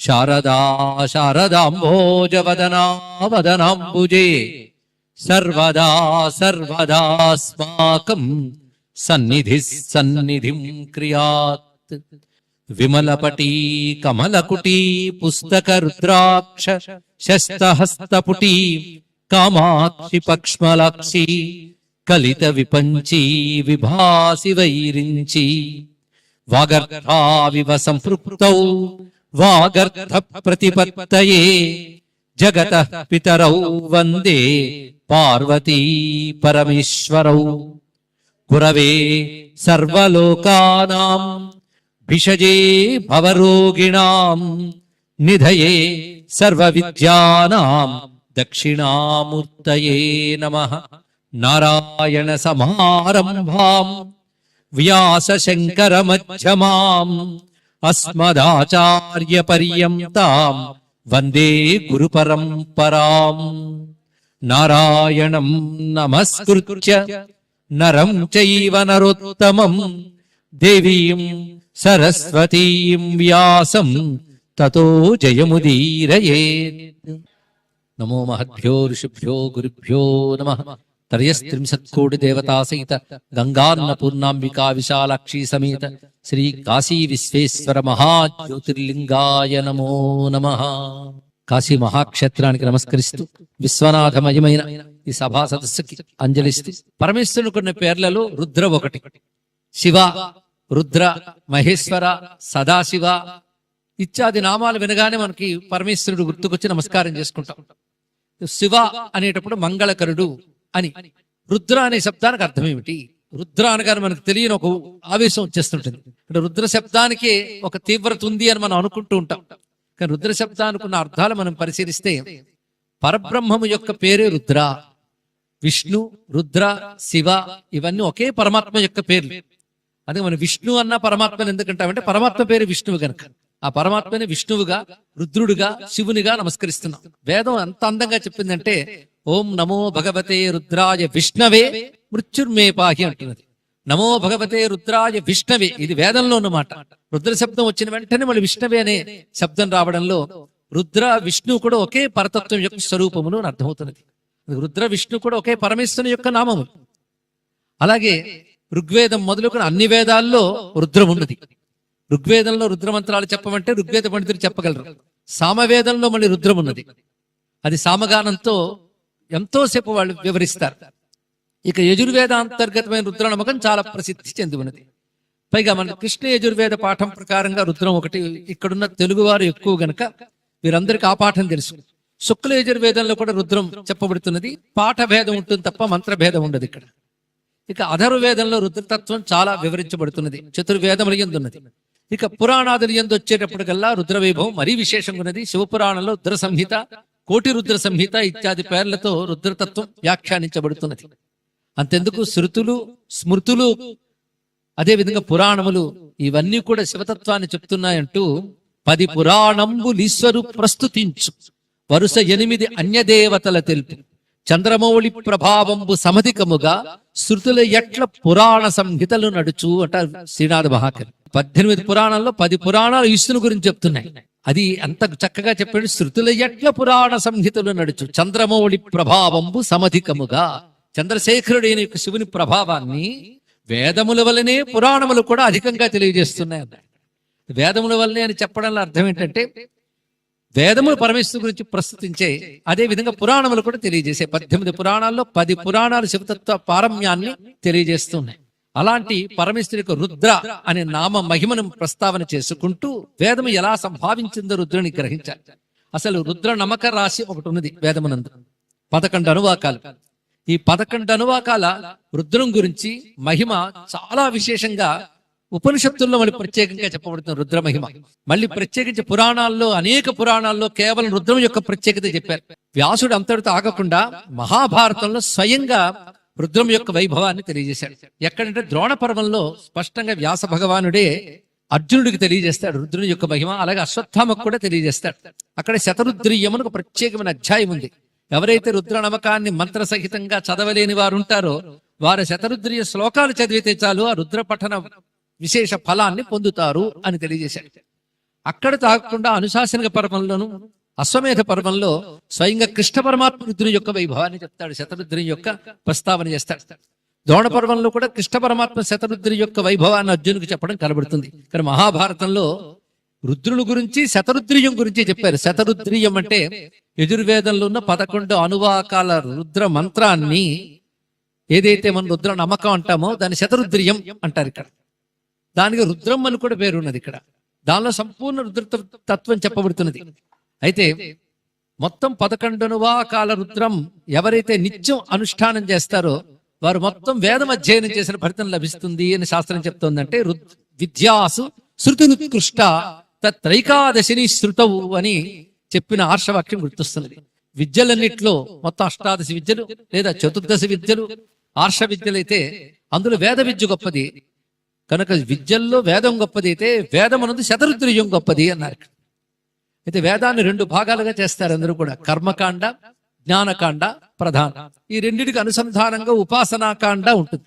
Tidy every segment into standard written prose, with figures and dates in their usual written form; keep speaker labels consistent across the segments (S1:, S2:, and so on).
S1: శారదా శారదాంభోజవదనా వదనాంబుజే సర్వదా సర్వదాస్మాకం సన్నిధి సన్నిధిం క్రియాత్. విమలపటీ కమలకుటీ పుస్తక రుద్రాక్ష శస్తహస్తపుటీ కామాక్షి పక్ష్మలాక్షి కలిత విపంచీ విభాసి వైరించి వాగర్థావివ సంపృక్తౌ వాగర్థ ప్రతిపత్తయే జగతః పితరౌ వందే పార్వతీ పరమేశ్వరౌ. గురవే సర్వలోకానాం భిషజే భవరోగిణాం నిధయే సర్వవిద్యానాం దక్షిణామూర్తయే నమః. నారాయణ సమారంభాం వ్యాస శంకర మధ్యమాం అస్మదాచార్య పర్యంతాం వందే గురు పరంపరాం. నారాయణం నమస్కృత్య నరం చైవ నరోత్తమం దేవీం సరస్వతీం వ్యాసం తతో జయముదీరయేత్. నమో మహద్భ్యో ఋషిభ్యో గురుభ్యో నమః. త్రయస్త్రింశత్కోటి దేవతా సహిత గంగాన్నపూర్ణాంబికా విశాలాక్షి సమేత శ్రీ కాశీ విశ్వేశ్వర మహాజ్యోతిర్లింగాయ నమో నమః. కాశీ మహాక్షేత్రానికి నమస్కరిస్తూ విశ్వనాథమయమైన ఈ సభా సదస్సుకి అంజలిస్తూ, పరమేశ్వరుని కొన్ని పేర్లలో రుద్ర ఒకటి. శివ, రుద్ర, మహేశ్వర, సదాశివ ఇత్యాది నామాలు వినగానే మనకి పరమేశ్వరుడు గుర్తుకొచ్చి నమస్కారం చేసుకుంటాం. శివ అనేటప్పుడు మంగళకరుడు అని. రుద్ర అనే శబ్దానికి అర్థం ఏమిటి? రుద్ర అనగానే మనకు తెలియని ఒక ఆవేశం వచ్చేస్తుంటుంది. అంటే రుద్ర శబ్దానికి ఒక తీవ్రత ఉంది అని మనం అనుకుంటూ ఉంటాం. కానీ రుద్ర శబ్దానికి ఉన్న అర్థాలు మనం పరిశీలిస్తే, పరబ్రహ్మము యొక్క పేరే రుద్ర. విష్ణు, రుద్ర, శివ ఇవన్నీ ఒకే పరమాత్మ యొక్క పేర్లు. అదే మనం విష్ణు అన్న పరమాత్మను ఎందుకంటామంటే పరమాత్మ పేరు విష్ణువు గనక ఆ పరమాత్మని విష్ణువుగా, రుద్రుడుగా, శివునిగా నమస్కరిస్తున్నాం. వేదం ఎంత అందంగా చెప్పిందంటే, ఓం నమో భగవతే రుద్రాయ విష్ణవే మృత్యుర్మే పాహి అంటున్నది. నమో భగవతే రుద్రాయ విష్ణవే, ఇది వేదంలో ఉన్నమాట. రుద్ర శబ్దం వచ్చిన వెంటనే మళ్ళీ విష్ణవే అనే శబ్దం రావడంలో రుద్ర విష్ణువు కూడా ఒకే పరతత్వం యొక్క స్వరూపమును అర్థమవుతున్నది. రుద్ర విష్ణు కూడా ఒకే పరమేశ్వరుని యొక్క నామము. అలాగే ఋగ్వేదం మొదలుకొని అన్ని వేదాల్లో రుద్రం ఉన్నది. ఋగ్వేదంలో రుద్రమంత్రాలు చెప్పమంటే ఋగ్వేద పండితులు చెప్పగలరు. సామవేదంలో మళ్ళీ రుద్రం ఉన్నది. అది సామగానంతో ఎంతోసేపు వాళ్ళు వివరిస్తారు. ఇక యజుర్వేద అంతర్గతమైన రుద్ర నమ్మకం చాలా ప్రసిద్ధి చెంది ఉన్నది. పైగా మన కృష్ణ యజుర్వేద పాఠం ప్రకారంగా రుద్రం ఒకటి. ఇక్కడున్న తెలుగువారు ఎక్కువ గనక వీరందరికీ ఆ పాఠం తెలుసు. శుక్ల యజుర్వేదంలో కూడా రుద్రం చెప్పబడుతున్నది. పాఠ భేదం ఉంటుంది తప్ప మంత్రభేదం ఉండదు ఇక్కడ. ఇక అధర్వేదంలో రుద్రతత్వం చాలా వివరించబడుతున్నది. చతుర్వేదముల యందు ఉన్నది. ఇక పురాణాదుల యందు వచ్చేటప్పటికల్లా రుద్రవైభవం మరీ విశేషంగా ఉన్నది. శివపురాణంలో రుద్ర సంహిత, కోటి రుద్ర సంహిత ఇత్యాది పేర్లతో రుద్రతత్వం వ్యాఖ్యానించబడుతున్నది. అంతెందుకు శృతులు, స్మృతులు, అదేవిధంగా పురాణములు ఇవన్నీ కూడా శివతత్వాన్ని చెప్తున్నాయంటూ 10 పురాణంబులీశ్వరు ప్రస్తుతించు వరుస 8 అన్యదేవతల తెలుపు చంద్రమౌళి ప్రభావంబు సమధికముగా శృతుల ఎట్ల పురాణ సంహితలు నడుచు అంటారు శ్రీనాథ మహాకవి. 18 పురాణాల్లో 10 పురాణాలు ఈశ్వరుని గురించి చెప్తున్నాయి. అది అంత చక్కగా చెప్పాడు. శృతుల ఎట్ల పురాణ సంహితలు నడుచు చంద్రమౌళి ప్రభావంబు సమధికముగా. చంద్రశేఖరుడైన యొక్క శివుని ప్రభావాన్ని వేదముల వల్లనే పురాణములు కూడా అధికంగా తెలియజేస్తున్నాయి అన్నాడు. వేదముల వల్లనే అని చెప్పడంలో అర్థం ఏంటంటే, వేదములు పరమేశ్వరు గురించి ప్రస్తుతించే, అదే విధంగా పురాణములు కూడా తెలియజేసే. 18 పురాణాల్లో 10 పురాణాలు శివతత్వ పారమ్యాన్ని తెలియజేస్తున్నాయి. అలాంటి పరమేశ్వరు యొక్క రుద్ర అనే నామ మహిమను ప్రస్తావన చేసుకుంటూ వేదము ఎలా సంభావించిందో రుద్రుని గ్రహించాలి. అసలు రుద్ర నమక రాశి ఒకటి ఉన్నది వేదమునందు. 11 అనువాకాలు. ఈ 11 అనువాకాల రుద్రం గురించి మహిమ చాలా విశేషంగా ఉపనిషత్తుల్లో మళ్ళీ ప్రత్యేకంగా చెప్పబడుతుంది రుద్ర మహిమ. మళ్ళీ ప్రత్యేకించి పురాణాల్లో, అనేక పురాణాల్లో కేవలం రుద్రం యొక్క ప్రత్యేకత చెప్పారు. వ్యాసుడు అంతటితో ఆగకుండా మహాభారతంలో స్వయంగా రుద్రం యొక్క వైభవాన్ని తెలియజేశాడు. ఎక్కడంటే ద్రోణ పర్వంలో స్పష్టంగా వ్యాస భగవానుడే అర్జునుడికి తెలియజేస్తాడు రుద్రుని యొక్క మహిమ. అలాగే అశ్వత్థామకు కూడా తెలియజేస్తాడు. అక్కడ శతరుద్రీయమునకు ప్రత్యేకమైన అధ్యాయం ఉంది. ఎవరైతే రుద్ర నమకాన్ని మంత్రసహితంగా చదవలేని వారు ఉంటారో వారు శతరుద్రీయ శ్లోకాలు చదివితే చాలు ఆ రుద్ర పఠన విశేష ఫలాన్ని పొందుతారు అని తెలియజేశాడు. అక్కడ తాగకుండా అనుశాసనిక పర్వంలోను అశ్వమేధ పర్వంలో స్వయంగా కృష్ణ పరమాత్మ రుద్రుని యొక్క వైభవాన్ని చెప్తాడు, శతరుద్రుని యొక్క ప్రస్తావన చేస్తాడు. ద్రోణ పర్వంలో కూడా కృష్ణ పరమాత్మ శతరుద్రుని యొక్క వైభవాన్ని అర్జునుడికి చెప్పడం కనబడుతుంది. కానీ మహాభారతంలో రుద్రుని గురించి శతరుద్రియం గురించి చెప్పారు. శతరుద్రియం అంటే యజుర్వేదంలో ఉన్న 11 అనువాకాల రుద్ర మంత్రాన్ని ఏదైతే మనం రుద్ర నమ్మకం అంటామో దాన్ని శతరుద్రియం అంటారు. ఇక్కడ దానికి రుద్రం అని కూడా పేరు ఉన్నది. ఇక్కడ దానిలో సంపూర్ణ రుద్ర తత్వం చెప్పబడుతున్నది. అయితే మొత్తం 11 అనువాకాల రుద్రం ఎవరైతే నిత్యం అనుష్ఠానం చేస్తారో వారు మొత్తం వేదం అధ్యయనం చేసిన ఫలితం లభిస్తుంది అని శాస్త్రం చెప్తోందంటే విద్యాసు శృతిరుత్కృష్ట త్రైకాదశిని శృతవు అని చెప్పిన ఆర్షవాక్యం గుర్తొస్తున్నది. విద్యలన్నిట్లో మొత్తం 18 విద్యలు లేదా 14 విద్యలు ఆర్ష విద్యలైతే అందులో వేద విద్య గొప్పది కనుక విద్యల్లో వేదం గొప్పది అయితే వేదం అన్నది శతరుద్రియం గొప్పది అన్నారు. అయితే వేదాన్ని 2 భాగాలుగా చేస్తారు అందరూ కూడా, కర్మకాండ జ్ఞానకాండ ప్రధాన. ఈ రెండింటికి అనుసంధానంగా ఉపాసనాకాండ ఉంటుంది.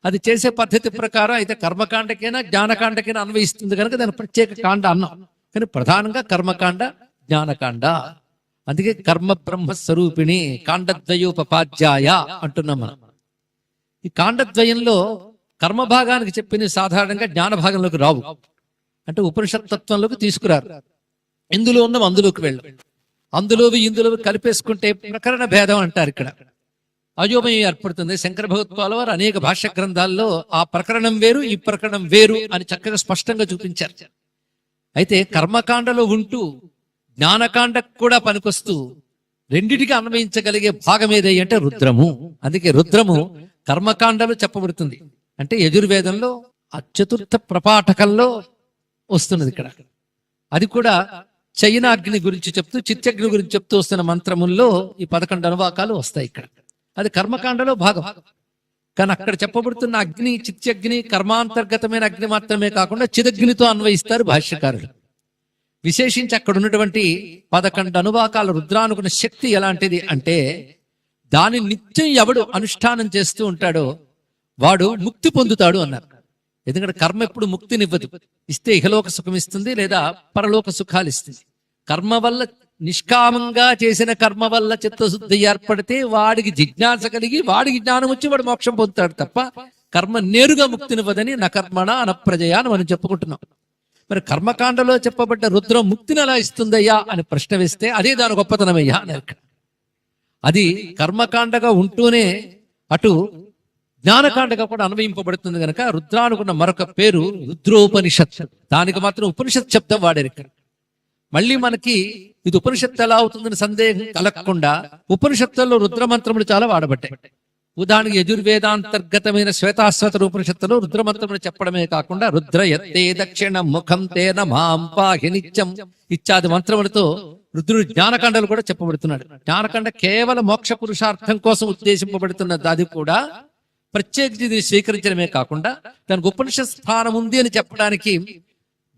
S1: అది చేసే పద్ధతి ప్రకారం అయితే కర్మకాండకైనా జ్ఞానకాండకైనా అన్వయిస్తుంది కనుక దాని ప్రత్యేక కాండ అన్నాం. కానీ ప్రధానంగా కర్మకాండ జ్ఞానకాండ. అందుకే కర్మ బ్రహ్మ స్వరూపిణి కాండద్వయోపపాధ్యాయ అంటున్నాం మనం. ఈ కాండద్వయంలో కర్మ భాగానికి చెప్పింది సాధారణంగా జ్ఞాన భాగంలోకి రావు, అంటే ఉపనిషత్ తత్వంలోకి తీసుకురారు. ఇందులో ఉన్న అందులోకి వెళ్ళం, అందులోవి ఇందులోవి కలిపేసుకుంటే ప్రకరణ భేదం అంటారు. ఇక్కడ అయోమయం ఏర్పడుతుంది. శంకర భగవత్పాల వారు అనేక భాష్య గ్రంథాల్లో ఆ ప్రకరణం వేరు ఈ ప్రకరణం వేరు అని చక్కగా స్పష్టంగా చూపించారు. అయితే కర్మకాండలో ఉంటూ జ్ఞానకాండకు కూడా పనికొస్తూ రెండిటికి అన్వయించగలిగే భాగం ఏదై అంటే రుద్రము. అందుకే రుద్రము కర్మకాండలో చెప్పబడుతుంది. అంటే యజుర్వేదంలో ఆ 4వ ప్రపాఠకంలో వస్తున్నది. ఇక్కడ అది కూడా చైనాగ్ని గురించి చెప్తూ చిత్యగ్ని గురించి చెప్తూ వస్తున్న మంత్రముల్లో ఈ 11 అనువాకాలు వస్తాయి. ఇక్కడ అది కర్మకాండలో భాగం. కానీ అక్కడ చెప్పబడుతున్న అగ్ని చిత్యగ్ని కర్మాంతర్గతమైన అగ్ని మాత్రమే కాకుండా చిదగ్నితో అన్వయిస్తారు భాష్యకారులు. విశేషించి అక్కడ ఉన్నటువంటి 11 అనువాకాల రుద్రానుకున్న శక్తి ఎలాంటిది అంటే దాని నిత్యం ఎవడు అనుష్ఠానం చేస్తూ ఉంటాడో వాడు ముక్తి పొందుతాడు అన్నారు. ఎందుకంటే కర్మ ఎప్పుడు ముక్తినివ్వదు, ఇస్తే ఇహలోక సుఖం ఇస్తుంది లేదా పరలోక సుఖాలు ఇస్తుంది. కర్మ వల్ల నిష్కామంగా చేసిన కర్మ వల్ల చిత్తశుద్ధి ఏర్పడితే వాడికి జిజ్ఞాస కలిగి వాడికి జ్ఞానం వచ్చి వాడు మోక్షం పొందుతాడు తప్ప కర్మ నేరుగా ముక్తినివ్వదని నా కర్మణ అనప్రజయ అని మనం చెప్పుకుంటున్నాం. మరి కర్మకాండలో చెప్పబడ్డ రుద్రం ముక్తిని ఎలా ఇస్తుందయ్యా అని ప్రశ్న వేస్తే అదే దాని గొప్పతనమయ్యా అని. అది కర్మకాండగా ఉంటూనే అటు జ్ఞానకాండగా కూడా అన్వయింపబడుతుంది కనుక రుద్రానుకున్న మరొక పేరు రుద్రోపనిషత్. దానికి మాత్రం ఉపనిషత్ శబ్దం వాడారు ఇక్కడ. మళ్ళీ మనకి ఇది ఉపనిషత్తు ఎలా అవుతుందని సందేహం కలగకుండా ఉపనిషత్తుల్లో రుద్రమంత్రములు చాలా వాడబడ్డాయి. ఉదాహరణకి యజుర్వేదాంతర్గతమైన శ్వేతాశ్వత ఉపనిషత్తులో రుద్రమంత్రములు చెప్పడమే కాకుండా రుద్ర యత్తే దక్షిణ ముఖం తేన మాం పాహి నిత్యం ఇత్యాది మంత్రములతో రుద్రుడు జ్ఞానకాండలు కూడా చెప్పబడుతున్నాడు. జ్ఞానకాండ కేవలం మోక్ష పురుషార్థం కోసం ఉద్దేశింపబడుతున్నది. అది కూడా ప్రత్యేకించి స్వీకరించడమే కాకుండా దానికి ఉపనిషత్ స్థానం ఉంది అని చెప్పడానికి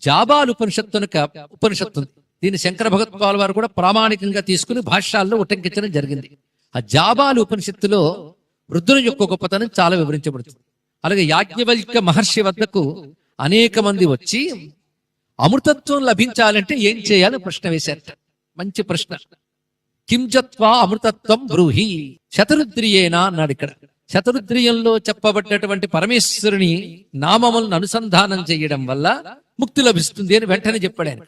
S1: జాబాలు ఉపనిషత్తు ఉంది. దీన్ని శంకర భగవత్పాల వారు కూడా ప్రామాణికంగా తీసుకుని భాష్యాల్లో ఉటంకించడం జరిగింది. ఆ జాబాలు ఉపనిషత్తులో రుద్రుని యొక్క గొప్పతనం చాలా వివరించబడుతుంది. అలాగే యాజ్ఞవల్క్య మహర్షి వద్దకు అనేక మంది వచ్చి అమృతత్వం లభించాలంటే ఏం చేయాలని ప్రశ్న వేశారట. మంచి ప్రశ్న. కింజత్వా అమృతత్వం బ్రూహి శతరుద్రియేనా అన్నాడు. ఇక్కడ శతరుద్రియంలో చెప్పబడ్డటువంటి పరమేశ్వరుని నామములను అనుసంధానం చేయడం వల్ల ముక్తి లభిస్తుంది అని వెంటనే చెప్పాడు ఆయన.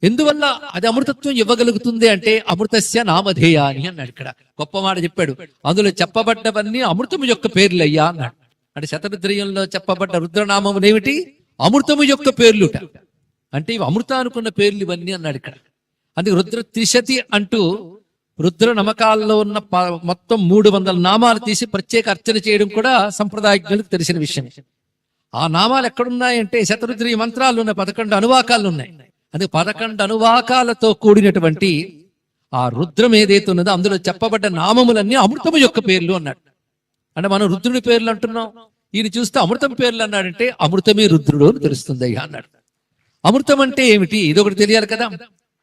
S1: ఎందువల్ల అది అమృతత్వం ఇవ్వగలుగుతుంది అంటే అమృతస్య నామధేయ అని అన్నాడు. ఇక్కడ గొప్ప మాట చెప్పాడు. అందులో చెప్పబడ్డవన్నీ అమృతము యొక్క పేర్లయ్యా అన్నాడు. అంటే శతరుద్రియంలో చెప్పబడ్డ రుద్రనామములు ఏమిటి? అమృతము యొక్క పేర్లుట. అంటే ఇవి అమృత అనుకున్న పేర్లు ఇవన్నీ అన్నాడు ఇక్కడ. అందుకే రుద్ర త్రిశతి అంటూ రుద్ర నమ్మకాల్లో ఉన్న మొత్తం 300 నామాలు తీసి ప్రత్యేక అర్చన చేయడం కూడా సంప్రదాయజ్ఞులకు తెలిసిన విషయం. ఆ నామాలు ఎక్కడున్నాయంటే శతరుద్రియ మంత్రాలు ఉన్నాయి, 11 అనువాకాలు ఉన్నాయి. అందుకే 11 అనువాకాలతో కూడినటువంటి ఆ రుద్రం ఏదైతే ఉన్నదో అందులో చెప్పబడ్డ నామములన్నీ అమృతము యొక్క పేర్లు అన్నాడు. అంటే మనం రుద్రుని పేర్లు అంటున్నాం, ఈయన చూస్తే అమృతం పేర్లు అన్నాడంటే అమృతమే రుద్రుడు అని తెలుస్తుంది అయ్యా అన్నాడు. అమృతం అంటే ఏమిటి ఇదొకటి తెలియాలి కదా.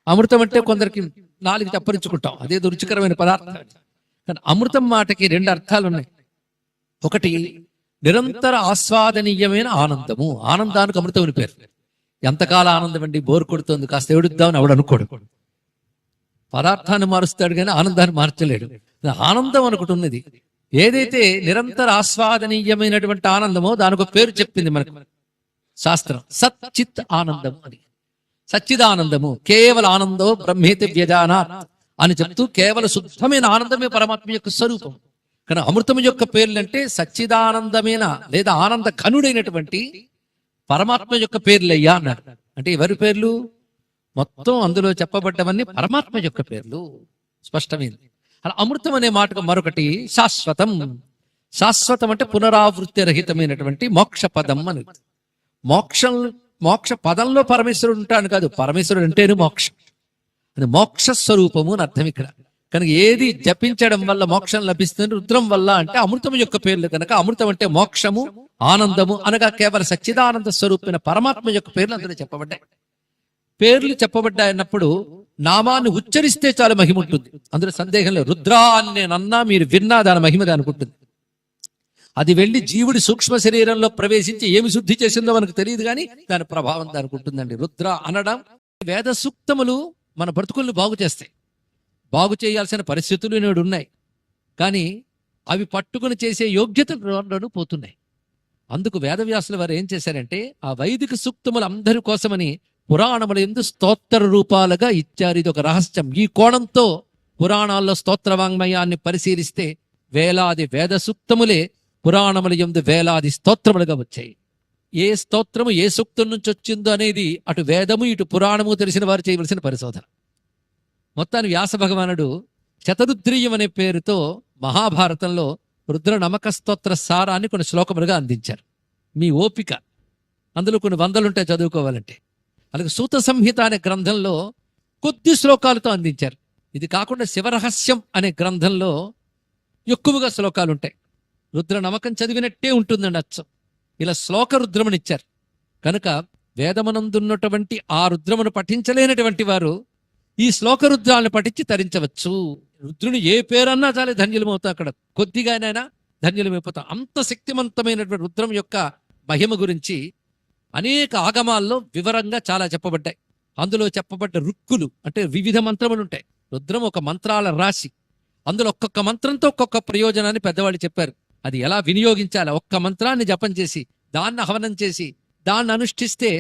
S1: అమృతం అంటే కొందరికి నాలుగు తప్పరించుకుంటాం, అదే రుచికరమైన పదార్థం. కానీ అమృతం మాటకి 2 అర్థాలు ఉన్నాయి. ఒకటి నిరంతర ఆస్వాదనీయమైన ఆనందము, ఆనందానికి అమృతం అని పేరు. ఎంతకాల ఆనందం అండి, బోరు కొడుతుంది, కాస్త ఏడుద్దామని ఆవిడ అనుకోడు. పదార్థాన్ని మారుస్తాడు కానీ ఆనందాన్ని మార్చలేడు. ఆనందం అనుకుంటు ఉన్నది, ఏదైతే నిరంతర ఆస్వాదనీయమైనటువంటి ఆనందమో దానికి ఒక పేరు చెప్పింది మనకు శాస్త్రం, సచ్చిత్ ఆనందము అని. సచ్చిదానందము, కేవల ఆనందో బ్రహ్మేతి వ్యజానాత్ అని చెప్తూ కేవల శుద్ధమైన ఆనందమే పరమాత్మ యొక్క స్వరూపం. కానీ అమృతం యొక్క పేర్లు అంటే సచ్చిదానందమైన లేదా ఆనంద ఘనుడైనటువంటి పరమాత్మ యొక్క పేర్లయ్యా అన్నాడు. అంటే ఎవరి పేర్లు? మొత్తం అందులో చెప్పబడ్డవన్నీ పరమాత్మ యొక్క పేర్లు, స్పష్టమైంది. అలా అమృతం అనే మాటకు మరొకటి శాశ్వతం. శాశ్వతం అంటే పునరావృత్తి రహితమైనటువంటి మోక్ష పదం అని. మోక్ష పదంలో పరమేశ్వరుడు ఉంటాను కాదు, పరమేశ్వరుడు అంటేనే మోక్షం, అది మోక్ష స్వరూపము అని అర్థం ఇక్కడ. కనుక ఏది జపించడం వల్ల మోక్షం లభిస్తుంది, రుద్రం వల్ల అంటే అమృతం యొక్క పేర్లు కనుక అమృతం అంటే మోక్షము, ఆనందము అనగా కేవలం సచ్చిదానంద స్వరూపమైన పరమాత్మ యొక్క పేర్లు అందులో చెప్పబడ్డాయి. పేర్లు చెప్పబడ్డాయన్నప్పుడు నామాన్ని ఉచ్చరిస్తే చాలా మహిమ ఉంటుంది, అందులో సందేహం లేదు. రుద్రా అని నేను అన్నా, మీరు విన్నా దాని మహిమ దానికి ఉంటుంది. అది వెళ్ళి జీవుడి సూక్ష్మ శరీరంలో ప్రవేశించి ఏమి శుద్ధి చేసిందో మనకు తెలియదు, కానీ దాని ప్రభావం దానికి ఉంటుందండి. రుద్ర అనడం, వేద సూక్తములు మన బ్రతుకులను బాగు చేస్తాయి. బాగు చేయాల్సిన పరిస్థితులు నేడు ఉన్నాయి, కానీ అవి పట్టుకుని చేసే యోగ్యతలు పోతున్నాయి. అందుకు వేదవ్యాసుల వారు ఏం చేశారంటే ఆ వైదిక సూక్తములు అందరి కోసమని పురాణముల యందు స్తోత్ర రూపాలుగా ఇచ్చారు. ఇది ఒక రహస్యం. ఈ కోణంతో పురాణాల్లో స్తోత్ర వాంగ్మయాన్ని పరిశీలిస్తే వేలాది వేద సూక్తములే పురాణముల యందు వేలాది స్తోత్రములుగా వచ్చాయి. ఏ స్తోత్రము ఏ సూక్తం నుంచి వచ్చిందో అనేది అటు వేదము ఇటు పురాణము తెలిసిన వారు చేయవలసిన పరిశోధన. మొత్తాన్ని వ్యాస భగవానుడు శతరుద్రీయం అనే పేరుతో మహాభారతంలో రుద్ర నమక స్తోత్ర సారాన్ని కొన్ని శ్లోకములుగా అందించారు. మీ ఓపిక, అందులో కొన్ని వందలుంటాయి చదువుకోవాలంటే. అలాగే సూత సంహిత అనే గ్రంథంలో కొద్ది శ్లోకాలతో అందించారు. ఇది కాకుండా శివరహస్యం అనే గ్రంథంలో ఎక్కువగా శ్లోకాలు ఉంటాయి. రుద్ర నమకం చదివినట్టే ఉంటుందండి అచ్చం. ఇలా శ్లోక రుద్రమునిచ్చారు కనుక వేదమనందున్నటువంటి ఆ రుద్రమును పఠించలేనటువంటి వారు ఈ శ్లోక రుద్రాలను పఠించి తరించవచ్చు. రుద్రుని ఏ పేరన్నా చాలా ధన్యులమవుతాం, అక్కడ కొద్దిగానైనా ధన్యులమైపోతాం. అంత శక్తివంతమైనటువంటి రుద్రం యొక్క మహిమ గురించి అనేక ఆగమాల్లో వివరంగా చాలా చెప్పబడ్డాయి. అందులో చెప్పబడ్డ రుక్కులు అంటే వివిధ మంత్రములు ఉంటాయి. రుద్రం ఒక మంత్రాల రాశి, అందులో ఒక్కొక్క మంత్రంతో ఒక్కొక్క ప్రయోజనాన్ని పెద్దవాళ్ళు చెప్పారు. అది ఎలా వినియోగించాలి, ఒక్క మంత్రాన్ని జపం చేసి దాన్ని హవనం చేసి దాన్ని అనుష్ఠిస్తే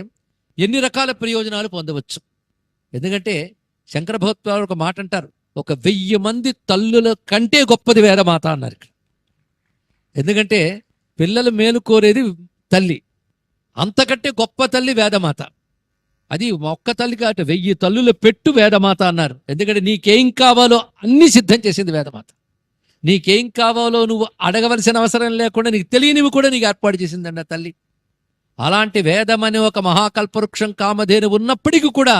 S1: ఎన్ని రకాల ప్రయోజనాలు పొందవచ్చు. ఎందుకంటే శంకర భగవత్పాదులు ఒక మాట అంటారు, 1000 మంది తల్లుల కంటే గొప్పది వేదమాత అన్నారు ఇక్కడ. ఎందుకంటే పిల్లలు మేలు కోరేది తల్లి, అంతకంటే గొప్ప తల్లి వేదమాత. అది ఒక్క తల్లి కాదు, 1000 తల్లుల పెట్టు వేదమాత అన్నారు. ఎందుకంటే నీకేం కావాలో అన్ని సిద్ధం చేసింది వేదమాత. నీకేం కావాలో నువ్వు అడగవలసిన అవసరం లేకుండా నీకు తెలియనివి కూడా నీకు ఏర్పాటు చేసిందండి ఆ తల్లి. అలాంటి వేదం అనే ఒక మహాకల్పవృక్షం కామధేను ఉన్నప్పటికీ కూడా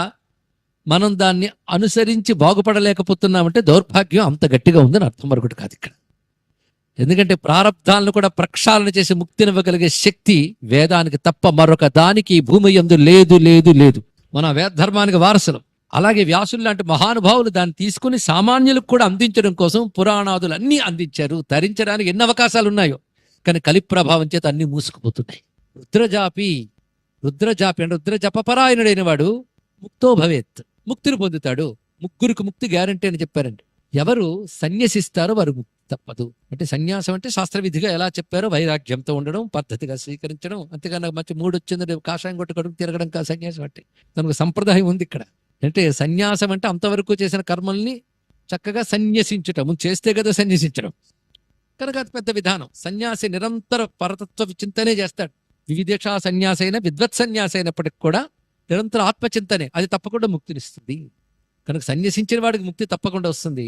S1: మనం దాన్ని అనుసరించి బాగుపడలేకపోతున్నామంటే దౌర్భాగ్యం అంత గట్టిగా ఉందని అర్థం. మరొకటి కాదు ఇక్కడ. ఎందుకంటే ప్రారబ్ధాలను కూడా ప్రక్షాళన చేసి ముక్తినివ్వగలిగే శక్తి వేదానికి తప్ప మరొక దానికి ఈ భూమి యందు లేదు లేదు లేదు. మన వేద ధర్మానికి వారసులం. అలాగే వ్యాసులు లాంటి మహానుభావులు దాన్ని తీసుకుని సామాన్యులకు కూడా అందించడం కోసం పురాణాదులు అన్నీ అందించారు. తరించడానికి ఎన్ని అవకాశాలు ఉన్నాయో, కానీ కలి ప్రభావం చేత అన్ని మూసుకుపోతున్నాయి. రుద్రజాపి అంటే రుద్ర జపపరాయణుడైన వాడు ముక్తో భవేత్, ముక్తిని పొందుతాడు. ముగ్గురికి ముక్తి గ్యారంటీ అని చెప్పారండి. ఎవరు సన్యసిస్తారో వారు ముక్తి తప్పదు. అంటే సన్యాసం అంటే శాస్త్రవిధిగా ఎలా చెప్పారో వైరాగ్యంతో ఉండడం, పద్ధతిగా స్వీకరించడం. అంతేగాని నాకు మంచి మూడు వచ్చింది కాషాయం కొట్టు కడుపు తిరగడం కాదు సన్యాసం అంటే. తనకు సంప్రదాయం ఉంది ఇక్కడ. అంటే సన్యాసం అంటే అంతవరకు చేసిన కర్మల్ని చక్కగా సన్యసించటం, చేస్తే కదా సన్యసించడం. కనుక అది పెద్ద విధానం. సన్యాసి నిరంతర పరతత్వ చింతనే చేస్తాడు. వివిధేషా సన్యాసి అయినా విద్వత్ సన్యాసి అయినప్పటికి కూడా నిరంతర ఆత్మచింతనే, అది తప్పకుండా ముక్తినిస్తుంది. కనుక సన్యసించిన వాడికి ముక్తి తప్పకుండా వస్తుంది.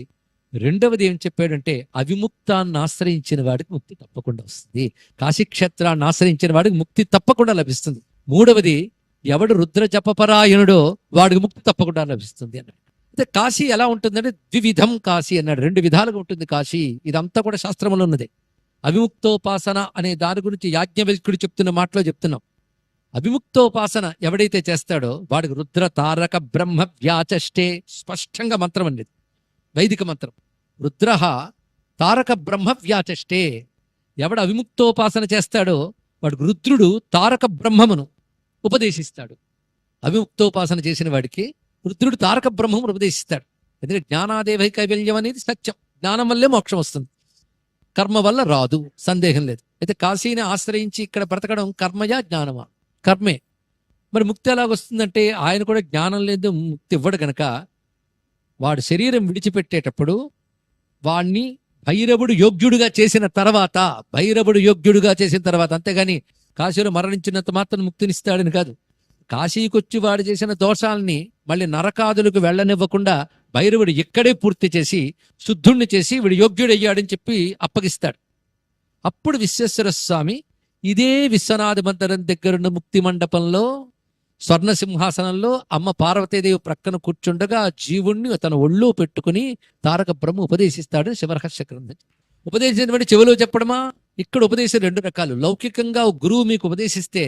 S1: రెండవది ఏం చెప్పాడంటే అవిముక్తాన్ని ఆశ్రయించిన వాడికి ముక్తి తప్పకుండా వస్తుంది. కాశీక్షేత్రాన్ని ఆశ్రయించిన వాడికి ముక్తి తప్పకుండా లభిస్తుంది. మూడవది ఎవడు రుద్ర జపపరాయణుడో వాడికి ముక్తి తప్పకుండా లభిస్తుంది అన్నాడు. అయితే కాశీ ఎలా ఉంటుందంటే ద్వివిధం కాశీ అన్నాడు. 2 విధాలుగా ఉంటుంది కాశీ. ఇదంతా కూడా శాస్త్రంలో ఉన్నది. అవిముక్తోపాసన అనే దాని గురించి యాజ్ఞవల్క్యుడు చెప్తున్న మాటలో చెప్తున్నాం. అవిముక్తోపాసన ఎవడైతే చేస్తాడో వాడికి రుద్ర తారక బ్రహ్మ వ్యాచష్టే, స్పష్టంగా మంత్రం అండి, వైదిక మంత్రం. రుద్ర తారక బ్రహ్మ వ్యాచష్టే. ఎవడు అవిముక్తోపాసన చేస్తాడో వాడికి రుద్రుడు తారక బ్రహ్మమును ఉపదేశిస్తాడు. అవిముక్తోపాసన చేసిన వాడికి రుద్రుడు తారక బ్రహ్మం ఉపదేశిస్తాడు. ఎందుకంటే జ్ఞానాదేవై కైవల్యం అనేది సత్యం. జ్ఞానం వల్లే మోక్షం వస్తుంది, కర్మ వల్ల రాదు, సందేహం లేదు. అయితే కాశీని ఆశ్రయించి ఇక్కడ బ్రతకడం కర్మయా జ్ఞానమా? కర్మే. మరి ముక్తి ఎలాగొస్తుందంటే ఆయన కూడా జ్ఞానం లేదు, ముక్తి ఇవ్వడు గనక వాడు శరీరం విడిచిపెట్టేటప్పుడు వాణ్ణి భైరవుడు యోగ్యుడిగా చేసిన తర్వాత, అంతేగాని కాశీలో మరణించినంత మాత్రం ముక్తినిస్తాడని కాదు. కాశీకొచ్చి వాడు చేసిన దోషాలని మళ్ళీ నరకాదులకు వెళ్ళనివ్వకుండా భైరవుడు ఇక్కడే పూర్తి చేసి శుద్ధుణ్ణి చేసి వీడు యోగ్యుడయ్యాడని చెప్పి అప్పగిస్తాడు. అప్పుడు విశ్వేశ్వర స్వామి ఇదే విశ్వనాథ మందిరం దగ్గరున్న ముక్తి మండపంలో స్వర్ణ సింహాసనంలో అమ్మ పార్వతీదేవి ప్రక్కన కూర్చుండగా జీవుణ్ణి తన ఒళ్ళో పెట్టుకుని తారక బ్రహ్మ ఉపదేశిస్తాడు. శివరహస్య గ్రంథం ఉపదేశించిన చెవిలో చెప్పడమా? ఇక్కడ ఉపదేశం రెండు రకాలు. లౌకికంగా గురువు మీకు ఉపదేశిస్తే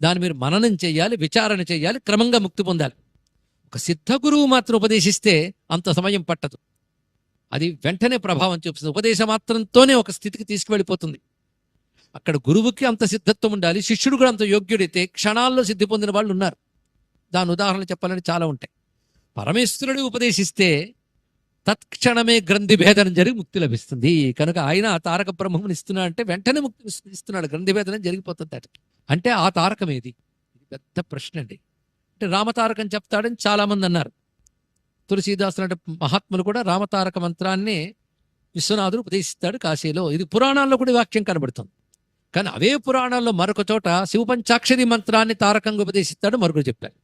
S1: దాన్ని మీరు మననం చేయాలి, విచారణ చేయాలి, క్రమంగా ముక్తి పొందాలి. ఒక సిద్ధ గురువు మాత్రం ఉపదేశిస్తే అంత సమయం పట్టదు, అది వెంటనే ప్రభావం చూపిస్తుంది. ఉపదేశం మాత్రంతోనే ఒక స్థితికి తీసుకువెళ్ళిపోతుంది. అక్కడ గురువుకి అంత సిద్ధత్వం ఉండాలి, శిష్యుడు కూడా అంత యోగ్యుడైతే క్షణాల్లో సిద్ధి పొందిన వాళ్ళు ఉన్నారు. దాని ఉదాహరణ చెప్పాలని చాలా ఉంటాయి. పరమేశ్వరుడు ఉపదేశిస్తే తత్క్షణమే గ్రంథి భేదనం జరిగి ముక్తి లభిస్తుంది. కనుక ఆయన తారక బ్రహ్మముని ఇస్తున్నా అంటే వెంటనే ముక్తి ఇస్తున్నాడు, గ్రంథి భేదనం జరిగిపోతుంది. అంటే ఆ తారకం ఏది? ఇది పెద్ద ప్రశ్న అండి. అంటే రామతారకం చెప్తాడని చాలా మంది అన్నారు. తులసీదాసు అంటే మహాత్ములు కూడా రామతారక మంత్రాన్ని విశ్వనాథుడు ఉపదేశిస్తాడు కాశీలో. ఇది పురాణాల్లో కూడా వాక్యం కనబడుతుంది. కానీ అవే పురాణాల్లో మరొక చోట శివపంచాక్షరి మంత్రాన్ని తారకంగా ఉపదేశిస్తాడు మరొకరు చెప్పారు.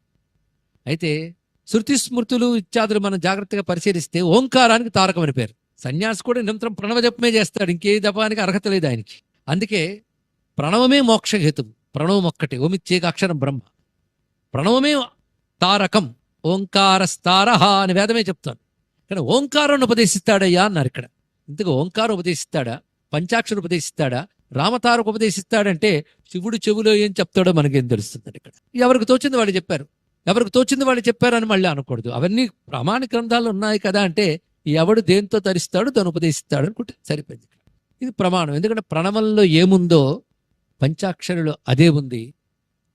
S1: అయితే శృతి స్మృతులు ఇత్యాదులు మనం జాగ్రత్తగా పరిశీలిస్తే ఓంకారానికి తారకం అని పేరు. సన్యాసి కూడా నిరంతరం ప్రణవ జపమే చేస్తాడు, ఇంకే జపానికి అర్హత లేదు ఆయనకి. అందుకే ప్రణవమే మోక్షహేతువు. ప్రణవం ఒక్కటే, ఓమిచ్చేక అక్షరం బ్రహ్మ. ప్రణవమే తారకం. ఓంకారస్తారహ అని వేదమే చెప్తాను. కానీ ఓంకారాన్ని ఉపదేశిస్తాడయ్యా అన్నారు ఇక్కడ. ఇంతకు ఓంకారం ఉపదేశిస్తాడా, పంచాక్షరం ఉపదేశిస్తాడా, రామతారక ఉపదేశిస్తాడంటే శివుడు చెవులో ఏం చెప్తాడో మనకేం తెలుస్తుందండి. ఇక్కడ ఎవరికి తోచింది వాళ్ళు చెప్పారు, ఎవరికి తోచింది వాళ్ళు చెప్పారని మళ్ళీ అనకూడదు. అవన్నీ ప్రామాణిక గ్రంథాలు ఉన్నాయి కదా అంటే ఎవడు దేంతో తరిస్తాడో దాన్ని ఉపదేశిస్తాడు అనుకుంటే సరిపోయింది. ఇది ప్రమాణం. ఎందుకంటే ప్రణవంలో ఏముందో పంచాక్షరులు అదే ఉంది,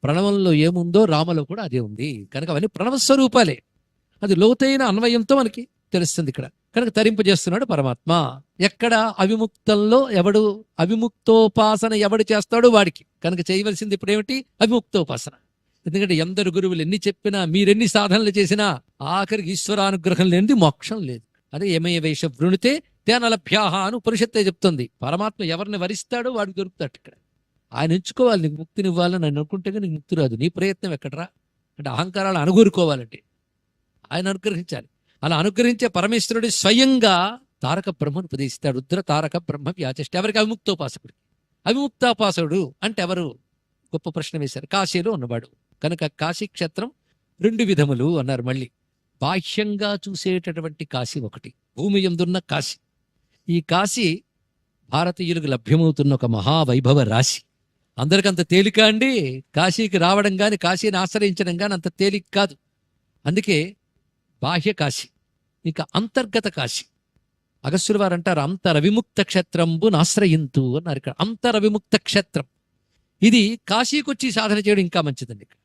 S1: ప్రణవంలో ఏముందో రామలో కూడా అదే ఉంది. కనుక అవన్నీ ప్రణవ స్వరూపాలే. అది లోతైన అన్వయంతో మనకి తెలుస్తుంది ఇక్కడ. కనుక తరింపజేస్తున్నాడు పరమాత్మ. ఎక్కడ? అవిముక్తంలో. ఎవడు అవిముక్తోపాసన ఎవడు చేస్తాడో వాడికి. కనుక చేయవలసింది ఇప్పుడు ఏమిటి? అవిముక్తోపాసన. ఎందుకంటే ఎందరు గురువులు ఎన్ని చెప్పినా, మీరెన్ని సాధనలు చేసినా ఆఖరికి ఈశ్వరానుగ్రహం లేనిది మోక్షం లేదు. అదే ఏమయ్య వైష వృణితే తేనలభ్యాహ అని ఉపనిషత్తే చెప్తుంది. పరమాత్మ ఎవరిని వరిస్తాడో వాడికి దొరుకుతాడు. ఇక్కడ ఆయన ఎంచుకోవాలి. నీకు ముక్తినివ్వాలని ఆయన అనుకుంటే నీకు ముక్తి రాదు. నీ ప్రయత్నం ఎక్కడరా? అంటే అహంకారాలు అనుగూరుకోవాలంటే ఆయన అనుగ్రహించాలి. అలా అనుగ్రహించే పరమేశ్వరుడు స్వయంగా తారక బ్రహ్మను ఉపదేశిస్తాడు. రుద్ర తారక బ్రహ్మ వ్యాచష్ట. ఎవరికి? అవిముక్తోపాసకుడికి. అవిముక్తాపాసకుడు అంటే ఎవరు? గొప్ప ప్రశ్న వేశారు. కాశీలో ఉన్నవాడు. కనుక కాశీ క్షేత్రం రెండు విధములు అన్నారు. మళ్ళీ బాహ్యంగా చూసేటటువంటి కాశీ ఒకటి, భూమి యందున్న కాశీ. ఈ కాశీ భారతీయులకు లభ్యమవుతున్న ఒక మహావైభవ రాశి. అందరికంత తేలిక అండి కాశీకి రావడం కానీ, కాశీని ఆశ్రయించడం కానీ అంత తేలిక కాదు. అందుకే బాహ్య కాశీ, ఇంకా అంతర్గత కాశీ. అగస్త్యుల వారు అంటారు అంతరవిముక్త క్షేత్రంబు నాశ్రయింతు అన్నారు. ఇక్కడ అంతరవిముక్త క్షేత్రం. ఇది కాశీకొచ్చి సాధన చేయడం ఇంకా మంచిదండి. ఇక్కడ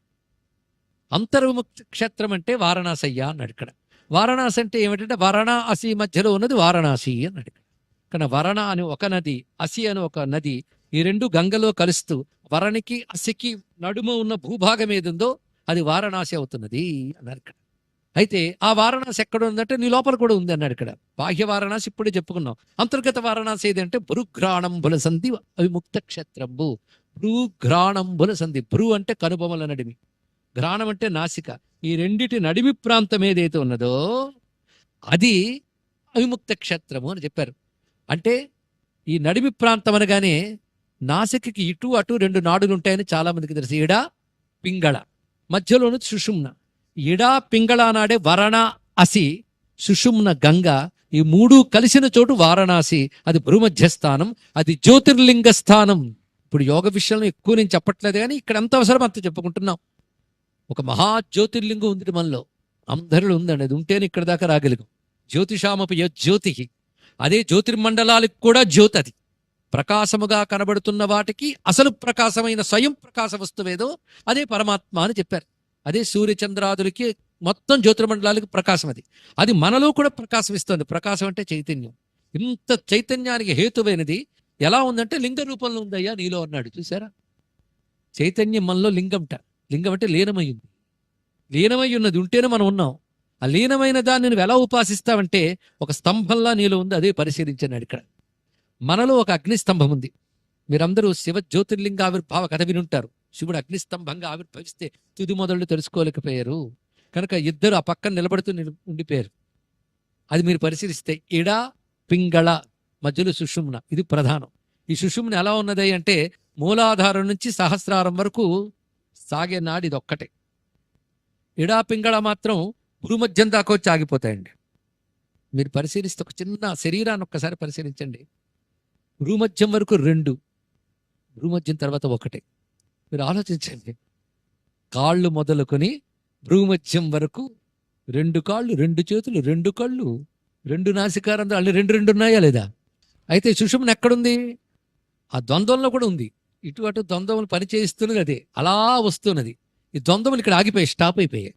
S1: అంతర్విముక్త క్షేత్రం అంటే వారణాసి అయ్యా అన్నాడు. ఇక్కడ వారణాసి అంటే ఏమిటంటే వారణాసి మధ్యలో ఉన్నది వారణాసి అన్నాడు. ఇక్కడ కానీ వరణ అని ఒక నది, అసి అని ఒక నది, ఈ రెండు గంగలో కలుస్తూ వరణికి అసికి నడుమ ఉన్న భూభాగం ఏది ఉందో అది వారణాసి అవుతున్నది అన్నారు. ఇక్కడ అయితే ఆ వారణాసి ఎక్కడ ఉందంటే నీ లోపల కూడా ఉంది అన్నాడు. ఇక్కడ బాహ్య వారణాసి ఇప్పుడే చెప్పుకున్నాం. అంతర్గత వారణాసి ఏదంటే భృఘ్రాణంబుల సంధి అవిముక్త క్షేత్రంబు. భృఘ్రాణంబుల సంధి. భ్రూ అంటే కనుబొమల నడిమి, ఘ్రాణం అంటే నాసిక. ఈ రెండిటి నడిమి ప్రాంతం ఏదైతే ఉన్నదో అది అవిముక్త క్షేత్రము అని చెప్పారు. అంటే ఈ నడిమి ప్రాంతం అనగానే నాసికకి ఇటు అటు రెండు నాడులు ఉంటాయని చాలా మందికి తెలుసు. ఇడా పింగళ, మధ్యలోను సుషుమ్న. ఇడా పింగళ నాడే వరణ అసి, సుషుమ్న గంగ, ఈ మూడు కలిసిన చోటు వారణాసి. అది భూమధ్యస్థానం, అది జ్యోతిర్లింగ స్థానం. ఇప్పుడు యోగ విషయంలో ఎక్కువ నేను చెప్పట్లేదు కానీ ఇక్కడ ఎంత అవసరం అంత చెప్పుకుంటున్నాం. ఒక మహా జ్యోతిర్లింగం ఉంది మనలో, అందరిలో ఉందండి. అది ఉంటేనే ఇక్కడ దాకా రాగలిగాం. జ్యోతిషామపి జ్యోతి, అదే జ్యోతిర్మండలాలకు కూడా జ్యోతి. అది ప్రకాశముగా కనబడుతున్న వాటికి అసలు ప్రకాశమైన స్వయం ప్రకాశ వస్తువేదో అదే పరమాత్మ అని చెప్పారు. అదే సూర్యచంద్రాదులకి మొత్తం జ్యోతిర్మండలాలకు ప్రకాశం. అది అది మనలో కూడా ప్రకాశం ఇస్తుంది. ప్రకాశం అంటే చైతన్యం. ఇంత చైతన్యానికి హేతువైనది ఎలా ఉందంటే లింగ రూపంలో ఉందయ్యా నీలో అన్నాడు. చూసారా, చైతన్యం మనలో లింగంట. లింగం అంటే లీనమయ్యింది. లీనమై ఉన్నది ఉంటేనే మనం ఉన్నాం. ఆ లీనమైన దాన్ని నువ్వు ఎలా ఉపాసిస్తావంటే ఒక స్తంభంలా నీలో ఉంది. అదే పరిశీలించన్నాడు ఇక్కడ. మనలో ఒక అగ్నిస్తంభం ఉంది. మీరందరూ శివ జ్యోతిర్లింగ ఆవిర్భావ కథ వినుంటారు. శివుడు అగ్నిస్తంభంగా ఆవిర్భవిస్తే తుది మొదళ్ళు తెలుసుకోలేకపోయారు. కనుక ఇద్దరు ఆ పక్కన నిలబడుతూ ఉండిపోయారు. అది మీరు పరిశీలిస్తే ఇడ పింగళ మధ్యలో సుషుమ్న, ఇది ప్రధానం. ఈ సుషుమ్న ఎలా ఉన్నది అంటే మూలాధారం నుంచి సహస్రారం వరకు సాగే నాడి ఇది ఒక్కటే. ఇడా పింగళ మాత్రం భూమధ్యం దాకా వచ్చి ఆగిపోతాయండి. మీరు పరిశీలిస్తే ఒక చిన్న శరీరాన్ని ఒక్కసారి పరిశీలించండి. భూమధ్యం వరకు 2, భూమధ్యం తర్వాత 1. మీరు ఆలోచించండి. కాళ్ళు మొదలుకొని భూమధ్యం వరకు 2 కాళ్ళు, 2 చేతులు, 2 కళ్ళు, 2 నాసికారంధ్రాలు, అన్ని 2 ఉన్నాయా లేదా? అయితే సుషుమ్న ఎక్కడుంది? ఆ ద్వంద్వంలో కూడా ఉంది. ఇటు అటు ద్వంద్వములు పని చేయిస్తున్నది అదే, అలా వస్తున్నది. ఈ ద్వంద్వములు ఇక్కడ ఆగిపోయాయి, స్టాప్ అయిపోయాయి.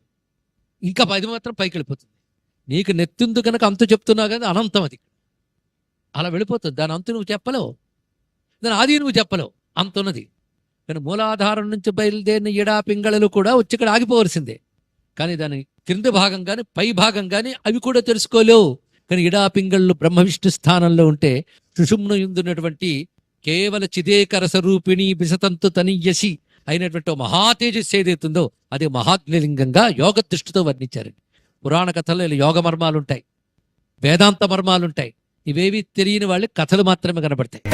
S1: ఇంకా 10 మాత్రం పైకి వెళ్ళిపోతుంది. నీకు నెత్తిందు కనుక అంతు చెప్తున్నావు కదా, అనంతం అది అలా వెళ్ళిపోతుంది. దాని అంతు నువ్వు చెప్పలేవు, దాని ఆది నువ్వు చెప్పలేవు, అంత ఉన్నది. కానీ మూలాధారం నుంచి బయలుదేరిన ఎడా పింగళలు కూడా వచ్చి ఇక్కడ ఆగిపోవలసిందే. కానీ దాని క్రింద భాగం కానీ పై భాగం కానీ అవి కూడా తెలుసుకోలేవు. కానీ ఇడా పింగళ్ళు బ్రహ్మ విష్ణు స్థానంలో ఉంటే సుషుమ్న యుందున్నటువంటి కేవల చిదేకర స్వరూపిణి బిసతంతు తనీయసి అయినటువంటి మహాతేజస్సు ఏదైతుందో అదే మహాగ్నిలింగంగా యోగ దృష్టితో వర్ణించారు. పురాణ కథల్లో యోగ మర్మాలుంటాయి, వేదాంత మర్మాలుంటాయి. ఇవేవి తెలియని వాళ్ళకి కథలు మాత్రమే కనబడతాయి.